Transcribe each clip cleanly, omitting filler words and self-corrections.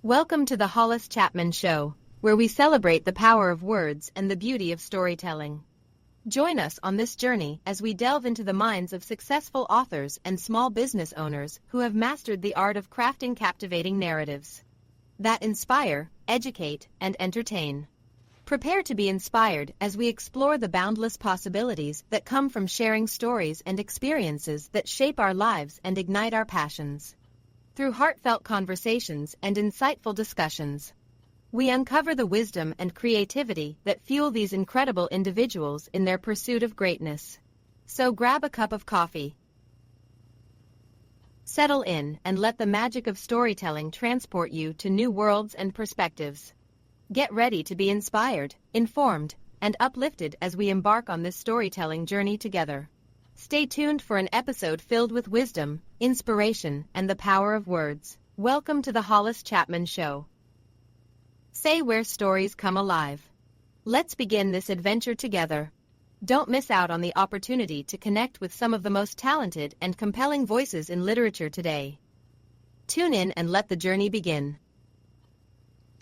Welcome to the Hollis Chapman Show, where we celebrate the power of words and the beauty of storytelling. Join us on this journey as we delve into the minds of successful authors and small business owners who have mastered the art of crafting captivating narratives that inspire, educate, and entertain. Prepare to be inspired as we explore the boundless possibilities that come from sharing stories and experiences that shape our lives and ignite our passions. Through heartfelt conversations and insightful discussions, we uncover the wisdom and creativity that fuel these incredible individuals in their pursuit of greatness. So grab a cup of coffee, settle in, and let the magic of storytelling transport you to new worlds and perspectives. Get ready to be inspired, informed, and uplifted as we embark on this storytelling journey together. Stay tuned for an episode filled with wisdom, inspiration, and the power of words. Welcome to the Hollis Chapman Show. Say where stories come alive. Let's begin this adventure together. Don't miss out on the opportunity to connect with some of the most talented and compelling voices in literature today. Tune in and let the journey begin.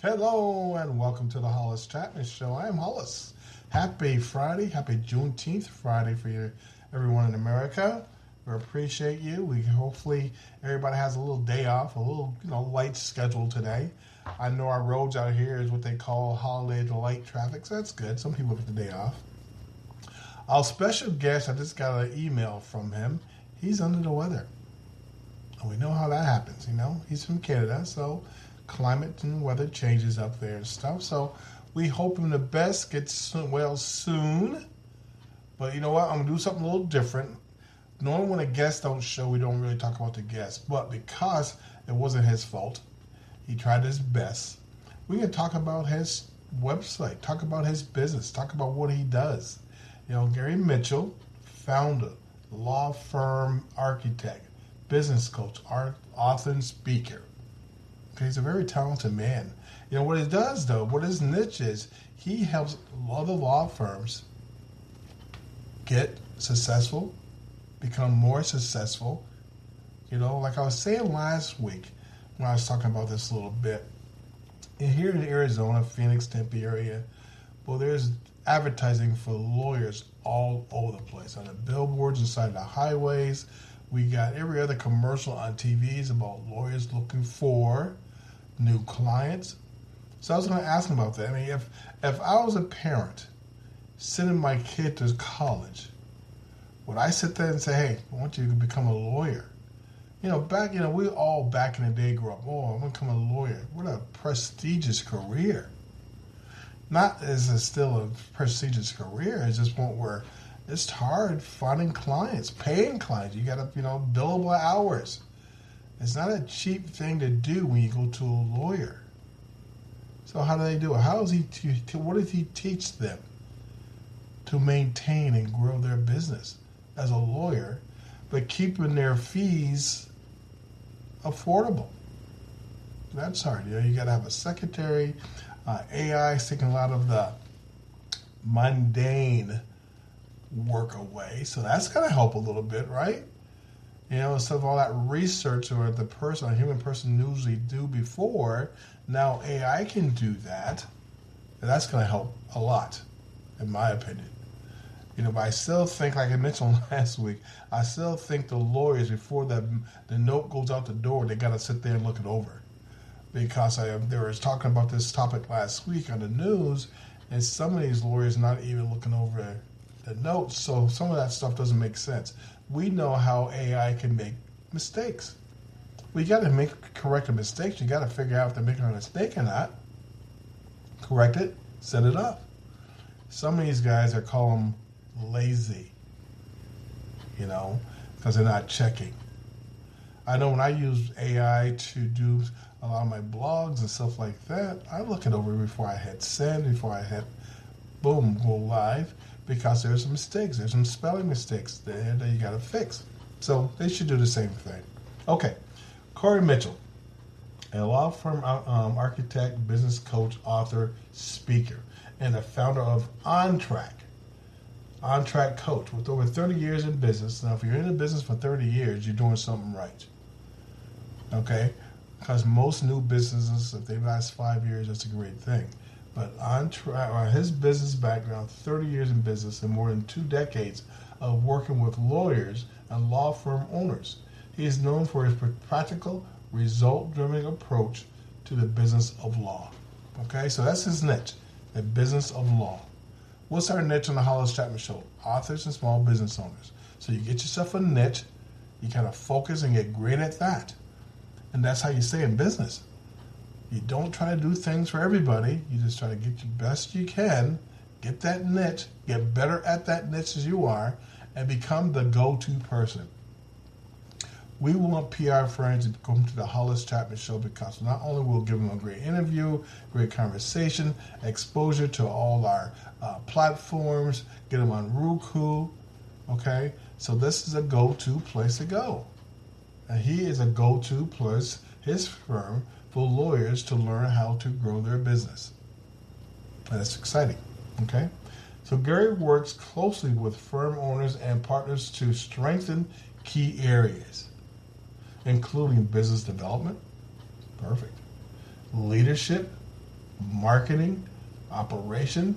Hello and welcome to the Hollis Chapman Show. I am Hollis. Happy Friday, happy Juneteenth Friday for you, everyone in America. We appreciate you. Hopefully everybody has a little day off, a little light schedule today. I know our roads out here is what they call holiday light traffic, so that's good. Some people get the day off. Our special guest, I just got an email from him. He's under the weather. And we know how that happens, He's from Canada, so climate and weather changes up there and stuff. So we hope him the best, gets well soon. But you know what? I'm going to do something a little different. Normally when a guest don't show, we don't really talk about the guest. But because it wasn't his fault, he tried his best, we can talk about his website, talk about his business, talk about what he does. Gary Mitchell, founder, law firm architect, business coach, author, and speaker. Okay, he's a very talented man. What he does, though, what his niche is, he helps other law firms get successful, become more successful. Like I was saying last week when I was talking about this a little bit, here in Arizona, Phoenix, Tempe area, well, there's advertising for lawyers all over the place. On the billboards inside the highways, we got every other commercial on TVs about lawyers looking for new clients. So I was going to ask him about that. If I was a parent sending my kid to college, would I sit there and say, hey, I want you to become a lawyer? We all back in the day grew up, I'm going to become a lawyer. What a prestigious career. Not is it still a prestigious career, it's just one where it's hard finding clients, paying clients. You got to, billable hours. It's not a cheap thing to do when you go to a lawyer. So how do they do it? What does he teach them to maintain and grow their business as a lawyer, but keeping their fees affordable? That's hard. You got to have a secretary. AI is taking a lot of the mundane work away, so that's going to help a little bit, right? Instead of all that research or a human person usually do before, now AI can do that, and that's going to help a lot, in my opinion. But I still think, like I mentioned last week, I still think the lawyers, before the note goes out the door, they got to sit there and look it over. Because they were talking about this topic last week on the news, and some of these lawyers not even looking over the notes, so some of that stuff doesn't make sense. We know how AI can make mistakes. We got to correct the mistakes. You got to figure out if they're making a mistake or not. Correct it, set it up. Some of these guys are calling them lazy, because they're not checking. I know when I use AI to do a lot of my blogs and stuff like that, I look it over before I hit send, before I hit boom, go live, because there's some mistakes. There's some spelling mistakes there that you got to fix. So they should do the same thing. Okay, Corey Mitchell, a law firm architect, business coach, author, speaker, and the founder of On Track Coach, with over 30 years in business. Now, if you're in the business for 30 years, you're doing something right. Okay? because most new businesses, if they last 5 years, that's a great thing. But on his business background, 30 years in business and more than 2 decades of working with lawyers and law firm owners, he is known for his practical, result-driven approach to the business of law. Okay, so that's his niche, the business of law. What's our niche on the Hollis Chapman Show? Authors and small business owners. So you get yourself a niche, you kind of focus and get great at that. And that's how you stay in business. You don't try to do things for everybody. You just try to get the best you can, get that niche, get better at that niche as you are, and become the go-to person. We want PR firms to come to the Hollis Chapman Show because not only will give them a great interview, great conversation, exposure to all our platforms, get them on Roku, okay? So this is a go-to place to go. And he is a go-to place, his firm, for lawyers to learn how to grow their business. And that's exciting, okay? So Gary works closely with firm owners and partners to strengthen key areas, including business development, perfect, leadership, marketing, operation,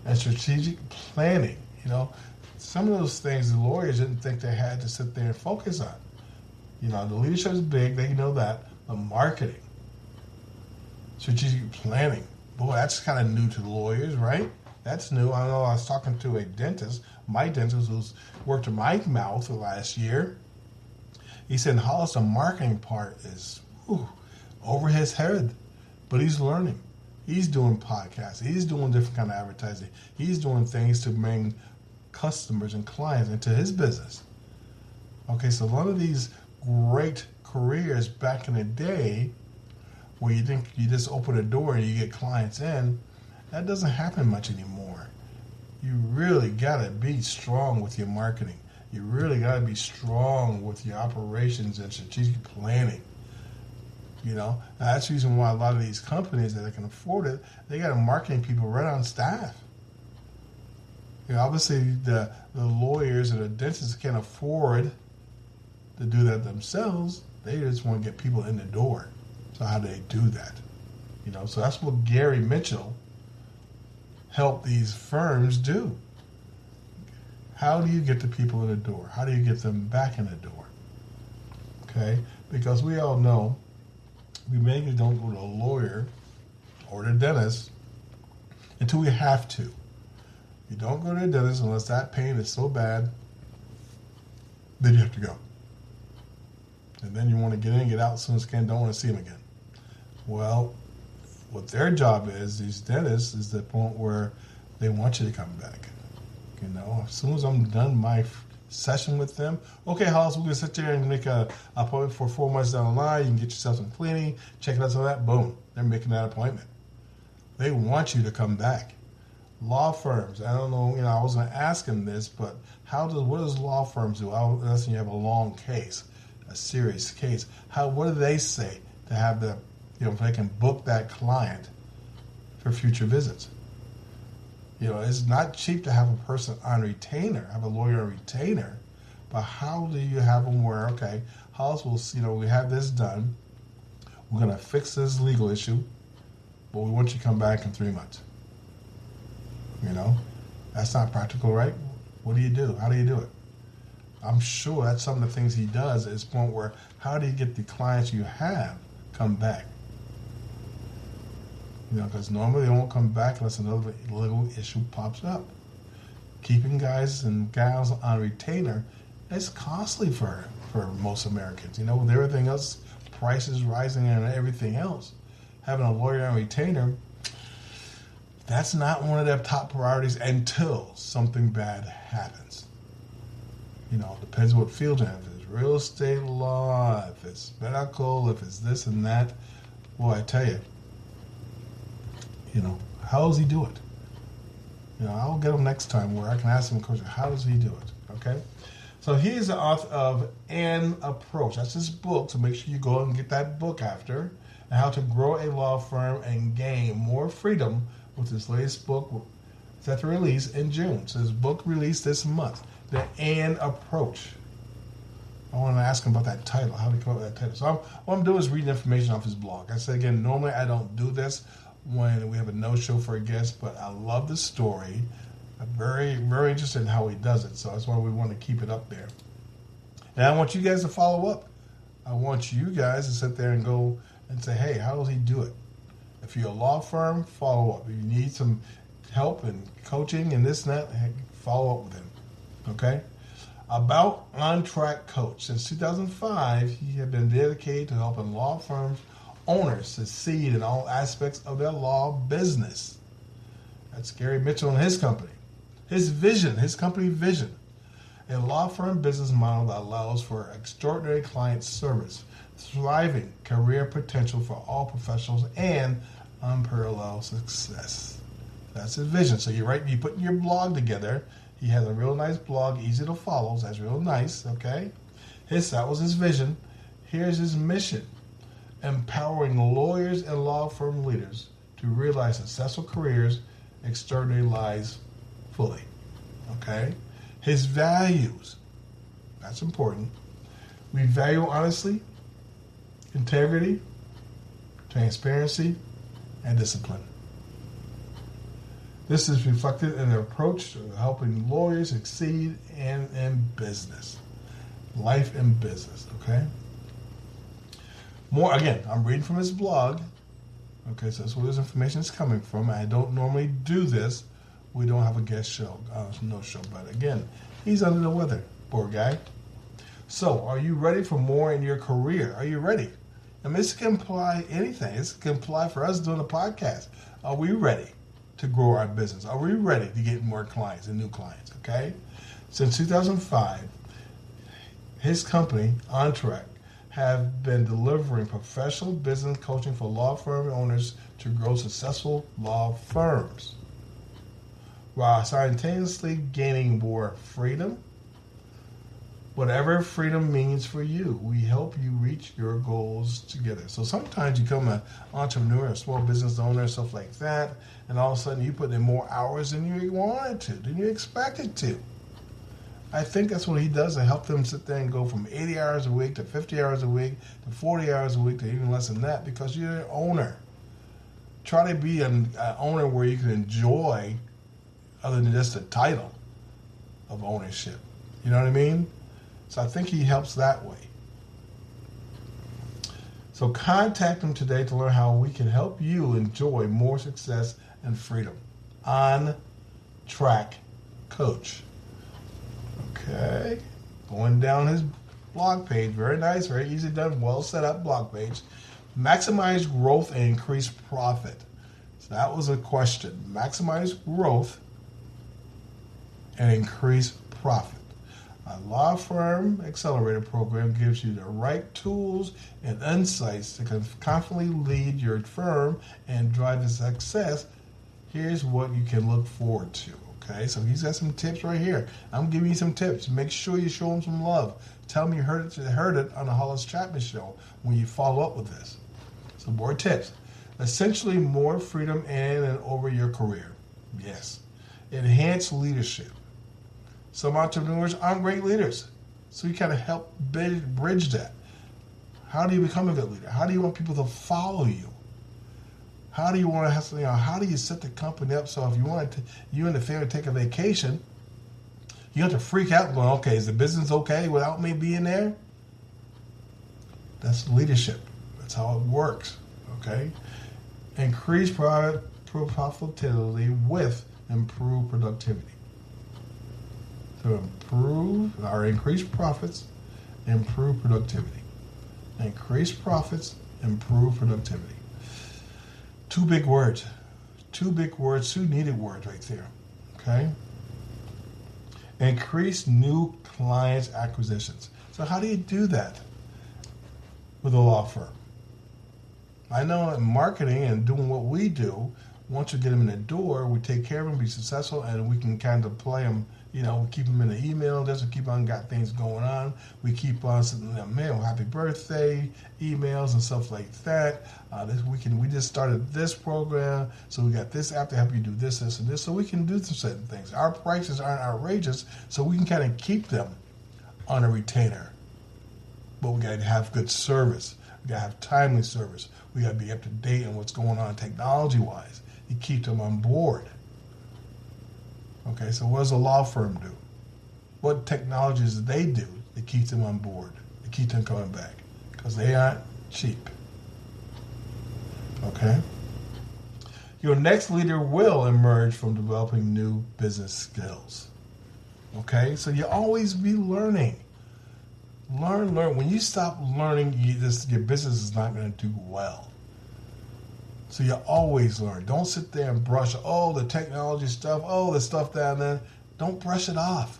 and strategic planning. You know, some of those things the lawyers didn't think they had to sit there and focus on. You know, the leadership is big, they know that. The marketing, strategic planning, boy, that's kind of new to the lawyers, right? That's new. I know I was talking to a dentist, my dentist, who's worked in my mouth the last year. He said, Hollis, the marketing part is over his head, but he's learning. He's doing podcasts. He's doing different kind of advertising. He's doing things to bring customers and clients into his business. Okay, so one of these great careers back in the day where you think you just open a door and you get clients in, that doesn't happen much anymore. You really got to be strong with your marketing. You really got to be strong with your operations and strategic planning. You know, that's the reason why a lot of these companies that can afford it, they got marketing people right on staff. You know, obviously the lawyers and the dentists can't afford to do that themselves. They just want to get people in the door. So how do they do that? You know, so that's what Gary Mitchell helped these firms do. How do you get the people in the door? How do you get them back in the door? Okay? Because we all know we mainly don't go to a lawyer or the dentist until we have to. You don't go to the dentist unless that pain is so bad, then you have to go. And then you want to get in and get out as soon as you can, don't want to see them again. Well, what their job is, these dentists, is the point where they want you to come back. You know, as soon as I'm done my session with them, okay, Hollis, we're going to sit there and make an appointment for 4 months down the line. You can get yourself some cleaning, check out some of that. Boom, they're making that appointment. They want you to come back. Law firms, I don't know, you know, I was going to ask him this, but what does law firms do? Unless you have a long case, a serious case. What do they say to have the, you know, if they can book that client for future visits? You know, it's not cheap to have a person on retainer, have a lawyer on retainer, but how do you have them where, okay, Hollis will, you know, we have this done, we're going to fix this legal issue, but we want you to come back in 3 months. You know, that's not practical, right? What do you do? How do you do it? I'm sure that's some of the things he does at this point where, how do you get the clients you have come back? You know, because normally they won't come back unless another little issue pops up. Keeping guys and gals on retainer is costly for most Americans. You know, with everything else, prices rising and everything else, having a lawyer on retainer, that's not one of their top priorities until something bad happens. You know, it depends what field you're in. If it's real estate law, if it's medical, if it's this and that. Boy, I tell you, you know, how does he do it? You know, I'll get him next time where I can ask him a question. How does he do it? Okay? So he is the author of An Approach. That's his book, so make sure you go and get that book after. And how to grow a law firm and gain more freedom with his latest book set to release in June. So his book released this month, The An Approach. I want to ask him about that title. How did he come up with that title? So what I'm doing is reading information off his blog. I said again, normally I don't do this when we have a no-show for a guest, but I love the story. I'm very, very interested in how he does it. So that's why we want to keep it up there. And I want you guys to follow up. I want you guys to sit there and go and say, hey, how does he do it? If you're a law firm, follow up. If you need some help and coaching and this and that, follow up with him. Okay? About On Track Coach. Since 2005, he has been dedicated to helping law firms owners succeed in all aspects of their law business. That's Gary Mitchell and his company. His vision, his company vision. A law firm business model that allows for extraordinary client service, thriving career potential for all professionals, and unparalleled success. That's his vision. So you're putting your blog together. He has a real nice blog, easy to follow. So that's real nice, okay? That was his vision. Here's his mission. Empowering lawyers and law firm leaders to realize successful careers, extraordinary lives fully. Okay? His values. That's important. We value honesty, integrity, transparency, and discipline. This is reflected in an approach to helping lawyers succeed in business. Life and business, okay? More, again, I'm reading from his blog. Okay, so that's where this information is coming from. I don't normally do this. We don't have a guest show, no show. But again, he's under the weather, poor guy. So, are you ready for more in your career? Are you ready? I mean, this can apply anything. This can apply for us doing a podcast. Are we ready to grow our business? Are we ready to get more clients and new clients? Okay? Since 2005, his company, On Track, have been delivering professional business coaching for law firm owners to grow successful law firms, while simultaneously gaining more freedom. Whatever freedom means for you, we help you reach your goals together. So sometimes you become an entrepreneur, a small business owner, stuff like that, and all of a sudden you put in more hours than you wanted to, than you expected to. I think that's what he does to help them sit there and go from 80 hours a week to 50 hours a week to 40 hours a week to even less than that, because you're an owner. Try to be an owner where you can enjoy other than just the title of ownership. You know what I mean? So I think he helps that way. So contact him today to learn how we can help you enjoy more success and freedom. On Track Coach. Okay. Going down his blog page. Very nice, very easy done, well set up blog page. Maximize growth and increase profit. So that was a question. Maximize growth and increase profit. A law firm accelerator program gives you the right tools and insights to confidently lead your firm and drive the success. Here's what you can look forward to. Okay, so he's got some tips right here. I'm giving you some tips. Make sure you show him some love. Tell him you heard it on the Hollis Chapman Show when you follow up with this. So more tips. Essentially more freedom in and over your career. Yes. Enhance leadership. Some entrepreneurs aren't great leaders, so you kind of help bridge that. How do you become a good leader? How do you want people to follow you? How do you want to have, how do you set the company up so if you want to, you and the family take a vacation, you have to freak out going, okay, is the business okay without me being there? That's leadership. That's how it works. Okay? Increase profitability with improved productivity. To improve or increase profits, improve productivity. Increase profits, improve productivity. Two big words. Two needed words right there. Okay? Increase new clients acquisitions. So how do you do that with a law firm? I know in marketing and doing what we do, once you get them in the door, we take care of them, be successful, and we can kind of play them. We keep them in the email. Just we keep on got things going on. We keep on sending them mail, happy birthday emails and stuff like that. We just started this program, so we got this app to help you do this, and this, so we can do some certain things. Our prices aren't outrageous, so we can kind of keep them on a retainer. but we got to have good service. We got to have timely service. We got to be up to date on what's going on technology-wise. You keep them on board. Okay, so what does a law firm do? What technologies do they do to keep them on board, to keep them coming back? Because they aren't cheap. Okay? Your next leader will emerge from developing new business skills. Okay? So you always be learning. Learn. When you stop learning, your business is not going to do well. So you always learn. Don't sit there and brush, the technology stuff, the stuff down there. Don't brush it off.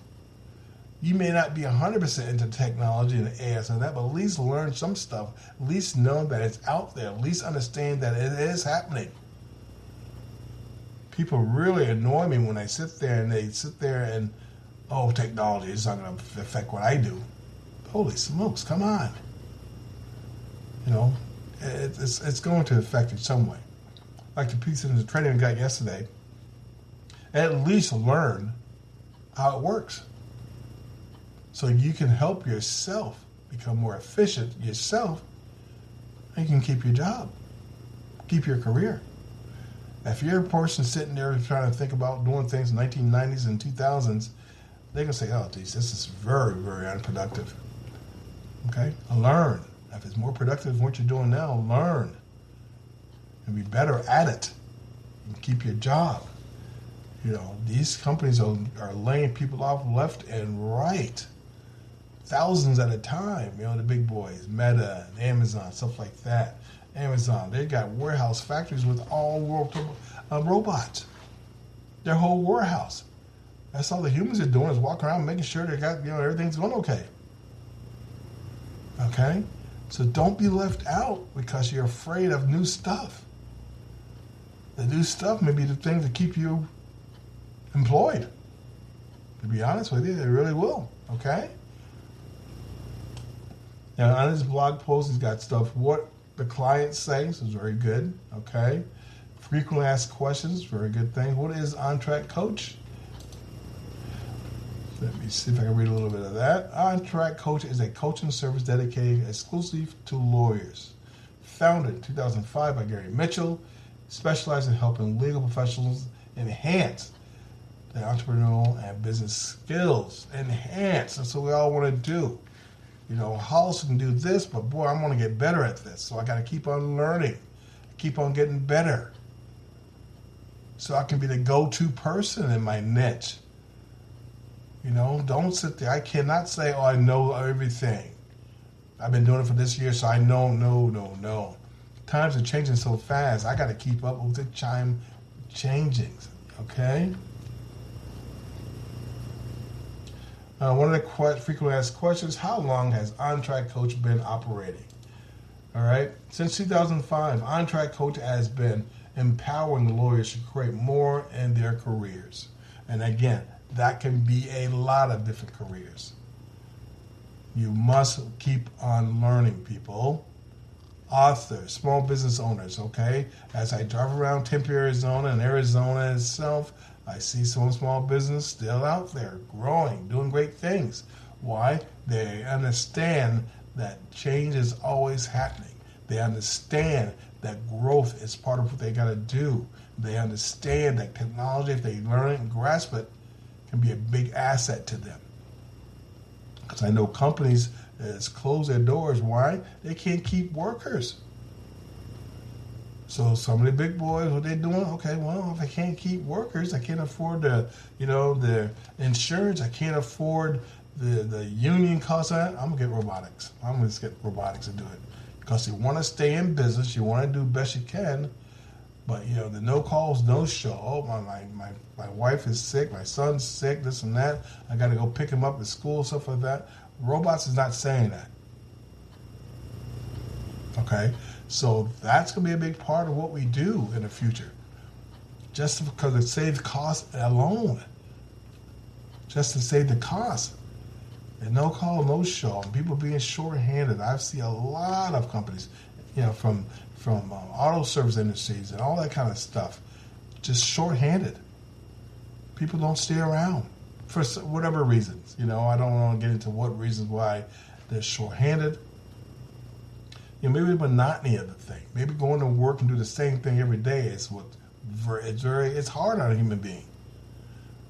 You may not be 100% into technology and AS and that, but at least learn some stuff. At least know that it's out there. At least understand that it is happening. People really annoy me when they sit there and technology is not going to affect what I do. Holy smokes, come on. It's going to affect it some way. Like the piece in the training we got yesterday, at least learn how it works. So you can help yourself become more efficient yourself, and you can keep your job, keep your career. If you're a person sitting there trying to think about doing things in the 1990s and 2000s, they're going to say, geez, this is very, very unproductive. Okay? Learn. If it's more productive than what you're doing now, learn. And be better at it. And keep your job. These companies are laying people off left and right. Thousands at a time. The big boys, Meta, and Amazon, stuff like that. Amazon, they got warehouse factories with all robots. Their whole warehouse. That's all the humans are doing is walking around making sure they got, everything's going okay. Okay? So don't be left out because you're afraid of new stuff. The new stuff may be the thing to keep you employed. To be honest with you, they really will. Okay? Now, on his blog post, he's got stuff, what the client says is very good. Okay? Frequently asked questions, very good thing. What is On-Track Coach? Let me see if I can read a little bit of that. On-Track Coach is a coaching service dedicated exclusively to lawyers. Founded in 2005 by Gary Mitchell, specialized in helping legal professionals enhance their entrepreneurial and business skills. Enhance. That's what we all want to do. Hollis can do this, but boy, I want to get better at this. So I got to keep on learning, keep on getting better. So I can be the go-to person in my niche. Don't sit there. I cannot say, I know everything. I've been doing it for this year, so I know. No. Times are changing so fast. I got to keep up with the time changing. Okay? One of the frequently asked questions, how long has On-Track Coach been operating? All right? Since 2005, On-Track Coach has been empowering lawyers to create more in their careers. And again, that can be a lot of different careers. You must keep on learning, people. Authors, small business owners, okay? As I drive around Tempe, Arizona, and Arizona itself, I see some small business still out there, growing, doing great things. Why? They understand that change is always happening. They understand that growth is part of what they got to do. They understand that technology, if they learn it and grasp it, can be a big asset to them. Because I know companies that's closed their doors. Why? They can't keep workers. So some of the big boys, what they doing? Okay, well, if I can't keep workers, I can't afford the insurance. I can't afford the union costs. I'm gonna get robotics. I'm gonna just get robotics to do it because you want to stay in business. You want to do the best you can. But, the no calls, no show. Oh, my wife is sick, my son's sick, this and that. I got to go pick him up at school, stuff like that. Robots is not saying that. Okay? So that's going to be a big part of what we do in the future. Just because it saves cost alone. Just to save the cost. And no call, no show. People being short-handed. I've seen a lot of companies, from auto service industries and all that kind of stuff, just short-handed. People don't stay around for whatever reasons. I don't want to get into what reasons why They're short-handed. Maybe the monotony of the thing. Maybe going to work and do the same thing every day is it's hard on a human being.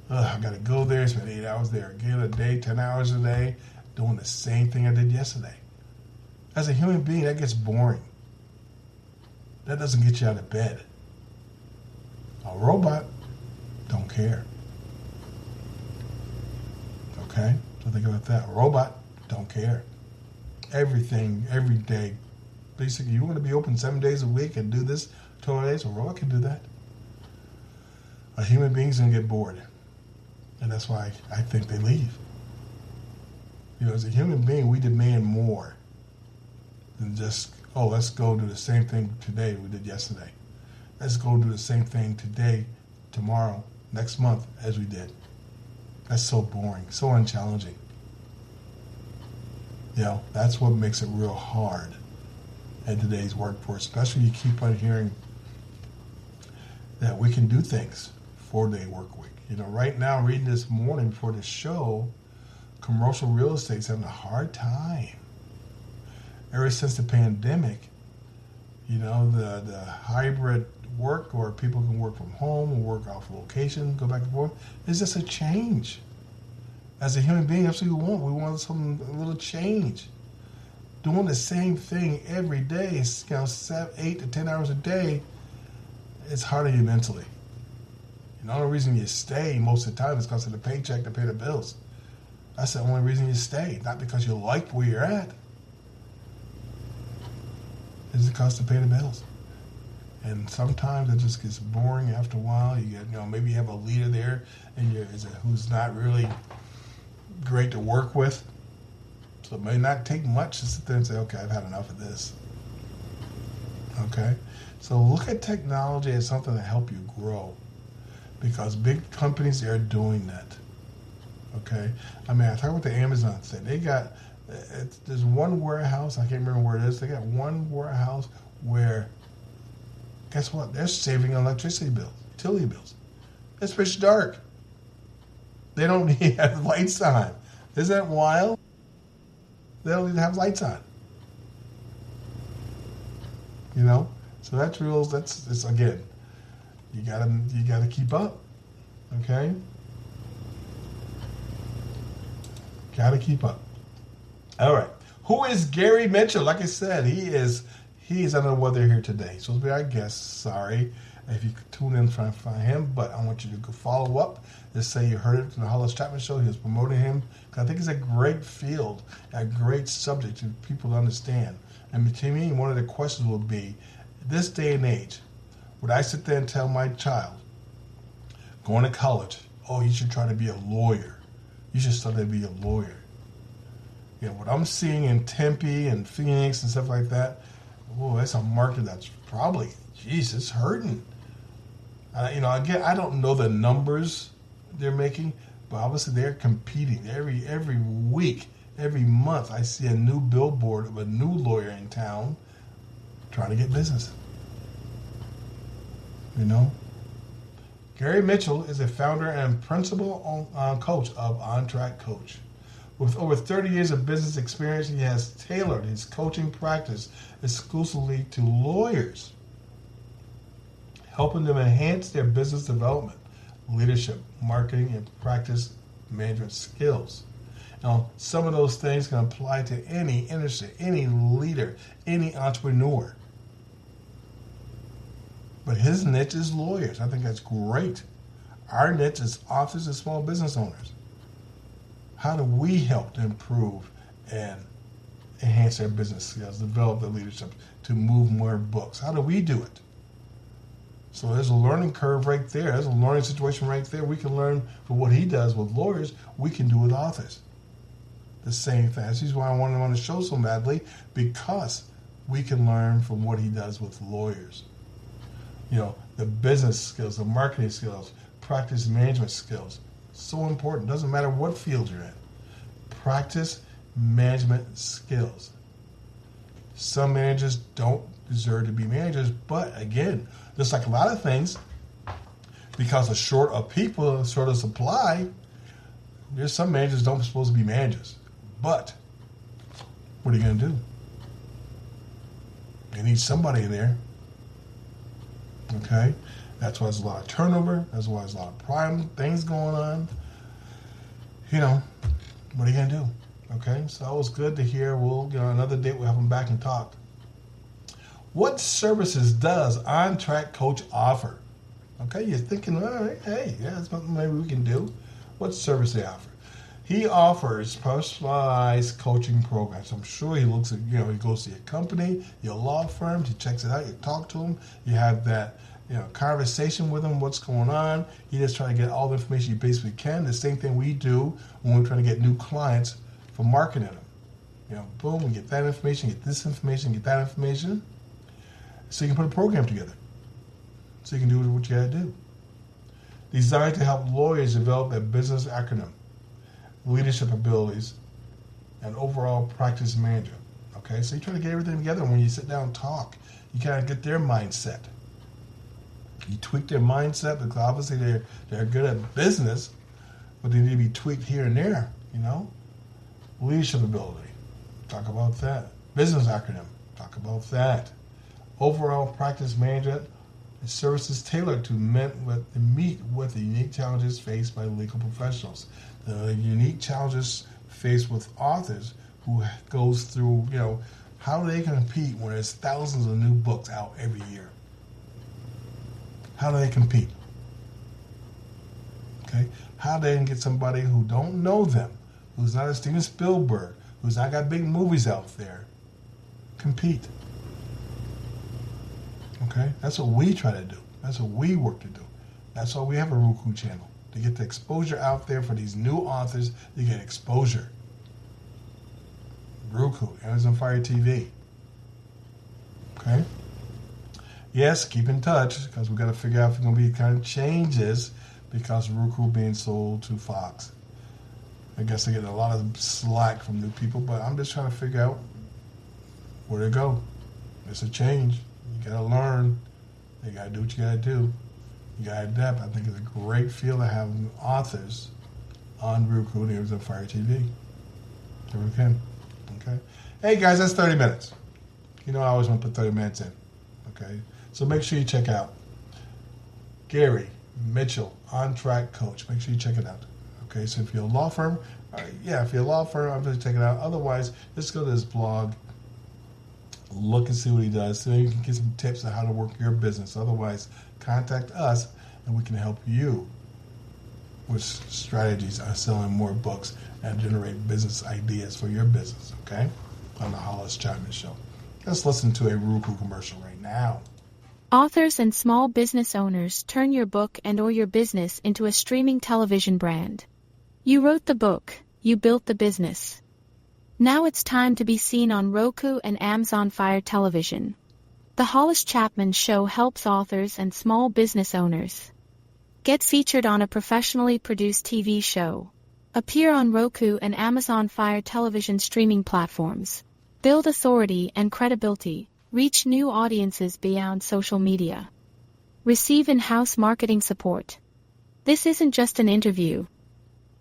I got to go there, spend 8 hours there again a day, 10 hours a day, doing the same thing I did yesterday. As a human being, that gets boring. That doesn't get you out of bed. A robot don't care. Okay? So think about that. A robot don't care. Everything, every day. Basically, you want to be open 7 days a week and do this 12 days, a robot can do that. A human being's going to get bored. And that's why I think they leave. As a human being, we demand more than just, let's go do the same thing today we did yesterday. Let's go do the same thing today, tomorrow, next month as we did. That's so boring, so unchallenging. That's what makes it real hard in today's workforce, especially you keep on hearing that we can do things 4-day work week. Right now, reading this morning before the show, commercial real estate's having a hard time. Ever since the pandemic, the hybrid work where people can work from home and work off location, go back and forth, is just a change. As a human being, that's what we want. We want a little change. Doing the same thing every day, 8 to 10 hours a day, it's hard on you mentally. The only reason you stay most of the time is because of the paycheck to pay the bills. That's the only reason you stay, not because you like where you're at. It's because to pay the bills. And sometimes it just gets boring after a while. You get, maybe you have a leader there and who's not really great to work with. So it may not take much to sit there and say, okay, I've had enough of this. Okay? So look at technology as something to help you grow. Because big companies are doing that. Okay? I talk about the Amazon thing. They got, there's one warehouse, I can't remember where it is, they got one warehouse where, guess what? They're saving electricity bills, utility bills. It's pitch dark. They don't even have lights on. Isn't that wild? They don't even have lights on. So that's real, it's again, you gotta keep up. Okay? Gotta keep up. All right. Who is Gary Mitchell? Like I said, he is under the weather here today. So to be our guest, sorry if you could tune in trying to find him, but I want you to go follow up. Just say you heard it from the Hollis Chapman Show. He was promoting him. I think it's a great field, a great subject for people to understand. And to me, one of the questions will be, this day and age, would I sit there and tell my child, going to college, you should try to be a lawyer. You should study to be a lawyer. What I'm seeing in Tempe and Phoenix and stuff like that, that's a market that's probably, it's hurting. Again, I don't know the numbers they're making, but obviously they're competing. Every week, every month, I see a new billboard of a new lawyer in town trying to get business. Gary Mitchell is a founder and principal coach of On Track Coach. With over 30 years of business experience, he has tailored his coaching practice exclusively to lawyers, helping them enhance their business development, leadership, marketing, and practice management skills. Now, some of those things can apply to any industry, any leader, any entrepreneur. But his niche is lawyers. I think that's great. Our niche is authors and small business owners. How do we help to improve and enhance their business skills, develop their leadership to move more books? How do we do it? So there's a learning curve right there. There's a learning situation right there. We can learn from what he does with lawyers, we can do with authors. The same thing. This is why I wanted him on the show so badly, because we can learn from what he does with lawyers. The business skills, the marketing skills, practice management skills. So important. Doesn't matter what field you're in. Practice management skills. Some managers don't deserve to be managers, but again, just like a lot of things, because of short of people, short of supply, there's some managers don't supposed to be managers. But What are you going to do? You need somebody in there. Okay? That's why there's a lot of turnover. That's why there's a lot of prime things going on. You know, what are you going to do? Okay? So it was good to hear. We'll, another date we'll have them back and talk. What services does On Track Coach offer? Okay, you're thinking, all right, hey, yeah, that's something maybe we can do. What service they offer? He offers personalized coaching programs. I'm sure he looks at, he goes to your company, your law firm, he checks it out, you talk to him, you have that, conversation with him, what's going on. You just try to get all the information you basically can. The same thing we do when we're trying to get new clients for marketing them. Boom, we get that information, get this information, get that information. So you can put a program together. So you can do what you got to do. Designed to help lawyers develop their business acumen, leadership abilities, and overall practice management. Okay, so you try to get everything together. When you sit down and talk, you kind of get their mindset. You tweak their mindset because obviously they're good at business, but they need to be tweaked here and there. Leadership ability, talk about that. Business acumen, talk about that. Overall practice management is services tailored to meet with the unique challenges faced by legal professionals. The unique challenges faced with authors who goes through, how do they compete when there's thousands of new books out every year? How do they compete? Okay? How do they get somebody who don't know them, who's not a Steven Spielberg, who's not got big movies out there, compete? Okay, that's what we try to do. That's what we work to do. That's why we have a Roku channel, to get the exposure out there for these new authors to get exposure. Roku, Amazon Fire TV. Okay? Yes, keep in touch because we got to figure out if there's going to be kind of changes because Roku being sold to Fox. I guess they're getting a lot of slack from new people, but I'm just trying to figure out where to go. It's a change. You gotta learn. You gotta do what you gotta do. You gotta adapt. I think it's a great feel to have authors on Roku and Amazon Fire TV. If we can. Okay. Hey guys, that's 30 minutes. I always want to put 30 minutes in. Okay. So make sure you check out Gary Mitchell, On Track Coach. Make sure you check it out. Okay. So if you're a law firm, if you're a law firm, I'm going to check it out. Otherwise, just go to his blog. Look and see what he does so you can get some tips on how to work your business. Otherwise, contact us and we can help you with strategies on selling more books and generate business ideas for your business, okay? On the Hollis Chapman Show. Let's listen to a Roku commercial right now. Authors and small business owners, turn your book and/or your business into a streaming television brand. You wrote the book, you built the business. Now it's time to be seen on Roku and Amazon Fire Television. The Hollis Chapman Show helps authors and small business owners get featured on a professionally produced TV show, appear on Roku and Amazon Fire Television streaming platforms, build authority and credibility, reach new audiences beyond social media, receive in-house marketing support. This isn't just an interview.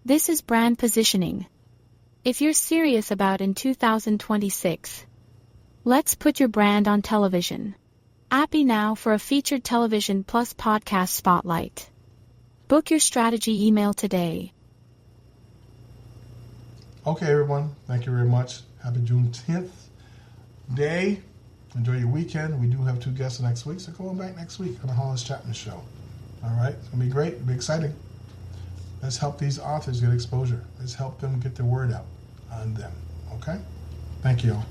This is brand positioning. If you're serious about in 2026, let's put your brand on television. Appy now for a featured television plus podcast spotlight. Book your strategy email today. Okay, everyone. Thank you very much. Happy Juneteenth day. Enjoy your weekend. We do have 2 guests next week, so go on back next week on the Hollis Chapman Show. All right? It's going to be great. It'll be exciting. Let's help these authors get exposure. Let's help them get the word out on them. Okay? Thank you all.